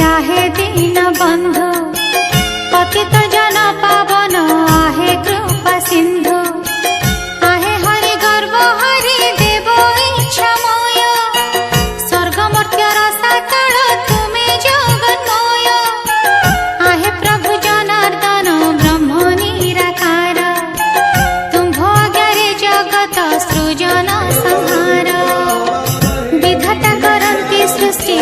आहे दीन बंधु, पतित जन पावन आहे कृपा सिंधु। आहे हरि गर्व हरि देव इच्छामय, स्वर्ग मर्त्यर सातळ तुमे जगन्मय। आहे प्रभु जनार्दन ब्रह्म निराकार, तुम्भ आज्ञारे जगत सृजन संहार। विधाता करन्ति सृष्टि